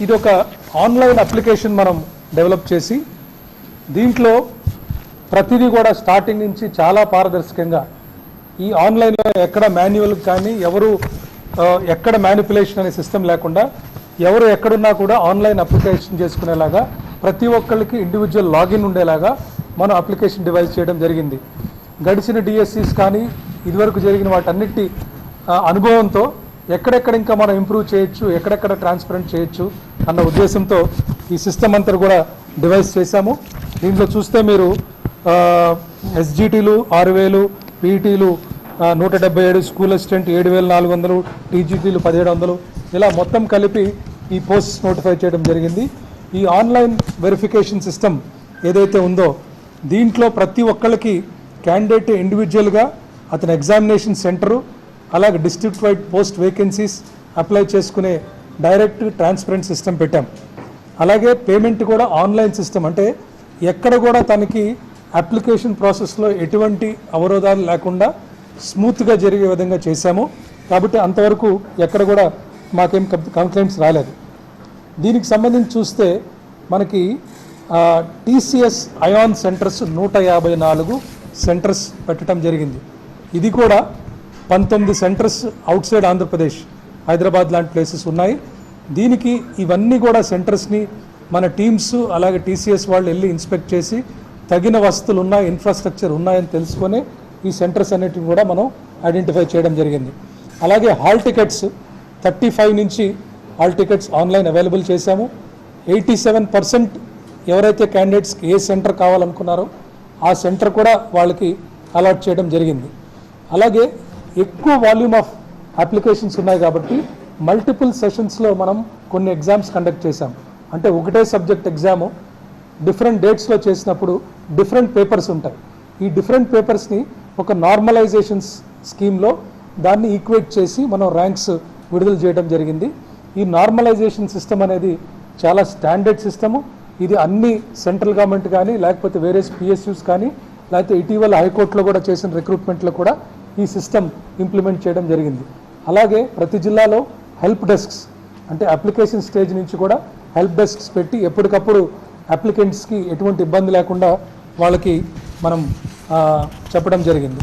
ఇది ఒక online application మనం డెవలప్ చేసి దీంట్లో ప్రతిదీ కూడా స్టార్టింగ్ నుంచి చాలా పారదర్శకంగా ఈ ఆన్లైన్లో ఎక్కడ మాన్యువల్ కానీ ఎవరు ఎక్కడ మ్యానిపులేషన్ అనే సిస్టమ్ లేకుండా ఎవరు ఎక్కడున్నా కూడా ఆన్లైన్ అప్లికేషన్ చేసుకునేలాగా ప్రతి ఒక్కరికి ఇండివిజువల్ లాగిన్ ఉండేలాగా మనం అప్లికేషన్ డివైస్ చేయడం జరిగింది. గడిచిన డిఎస్సీస్ కానీ ఇదివరకు జరిగిన వాటన్నిటి అనుభవంతో ఎక్కడెక్కడ ఇంకా మనం ఇంప్రూవ్ చేయొచ్చు, ఎక్కడెక్కడ ట్రాన్స్పరెంట్ చేయొచ్చు అన్న ఉద్దేశంతో ఈ సిస్టమ్ అంతా కూడా డివైస్ చేశాము. దీంట్లో చూస్తే మీరు ఎస్జిటీలు 6000, పీఈటీలు 177, స్కూల్ అసిస్టెంట్ 7400, టీజీటీలు 1700 ఇలా మొత్తం కలిపి ఈ పోస్ట్ నోటిఫై చేయడం జరిగింది. ఈ ఆన్లైన్ వెరిఫికేషన్ సిస్టమ్ ఏదైతే ఉందో దీంట్లో ప్రతి ఒక్కళ్ళకి క్యాండిడేట్ ఇండివిజువల్గా అతని ఎగ్జామినేషన్ సెంటరు అలాగే district wide post vacancies apply చేసుకునే డైరెక్ట్ ట్రాన్స్పరెంట్ సిస్టమ్ పెట్టాం. అలాగే పేమెంట్ కూడా ఆన్లైన్ సిస్టమ్, అంటే ఎక్కడ కూడా తనకి అప్లికేషన్ ప్రాసెస్లో ఎటువంటి అవరోధాలు లేకుండా స్మూత్గా జరిగే విధంగా చేశాము. కాబట్టి అంతవరకు ఎక్కడ కూడా మాకేం కంప్లైంట్స్ రాలేదు. దీనికి సంబంధించి చూస్తే మనకి టీసీఎస్ అయాన్ సెంటర్స్ 154 సెంటర్స్ పెట్టడం జరిగింది. ఇది కూడా 19 centres out side Andhra Pradesh, Hyderabad లాంటి ప్లేసెస్ ఉన్నాయి. దీనికి ఇవన్నీ కూడా సెంటర్స్ని మన టీమ్స్ అలాగే టీసీఎస్ వాళ్ళు వెళ్ళి ఇన్స్పెక్ట్ చేసి తగిన వసతులు ఉన్నాయి, ఇన్ఫ్రాస్ట్రక్చర్ ఉన్నాయని తెలుసుకొని ఈ సెంటర్స్ అన్నిటిని కూడా మనం ఐడెంటిఫై చేయడం జరిగింది. అలాగే హాల్ టికెట్స్ 35 నుంచి హాల్ టికెట్స్ ఆన్లైన్ అవైలబుల్ చేశాము. 87% ఎవరైతే క్యాండిడేట్స్కి ఏ సెంటర్ కావాలనుకున్నారో ఆ సెంటర్ కూడా వాళ్ళకి అలాట్ చేయడం జరిగింది. అలాగే ఎక్కువ వాల్యూమ్ ఆఫ్ అప్లికేషన్స్ ఉన్నాయి కాబట్టి మల్టిపుల్ సెషన్స్లో మనం కొన్ని ఎగ్జామ్స్ కండక్ట్ చేశాం. అంటే ఒకటే సబ్జెక్ట్ ఎగ్జాము డిఫరెంట్ డేట్స్లో చేసినప్పుడు డిఫరెంట్ పేపర్స్ ఉంటాయి. ఈ డిఫరెంట్ పేపర్స్ని ఒక నార్మలైజేషన్స్ స్కీమ్లో దాన్ని ఈక్వేట్ చేసి మనం ర్యాంక్స్ విడుదల చేయడం జరిగింది. ఈ నార్మలైజేషన్ సిస్టమ్ అనేది చాలా స్టాండర్డ్ సిస్టము. ఇది అన్ని సెంట్రల్ గవర్నమెంట్ కానీ లేకపోతే వేరే పిఎస్యూస్ కానీ లేకపోతే ఇటీవల హైకోర్టులో కూడా చేసిన రిక్రూట్మెంట్లో కూడా ఈ సిస్టమ్ ఇంప్లిమెంట్ చేయడం జరిగింది. అలాగే ప్రతి జిల్లాలో హెల్ప్ డెస్క్స్, అంటే అప్లికేషన్ స్టేజ్ నుంచి కూడా హెల్ప్ డెస్క్స్ పెట్టి ఎప్పటికప్పుడు అప్లికెంట్స్కి ఎటువంటి ఇబ్బంది లేకుండా వాళ్ళకి మనం చెప్పడం జరిగింది.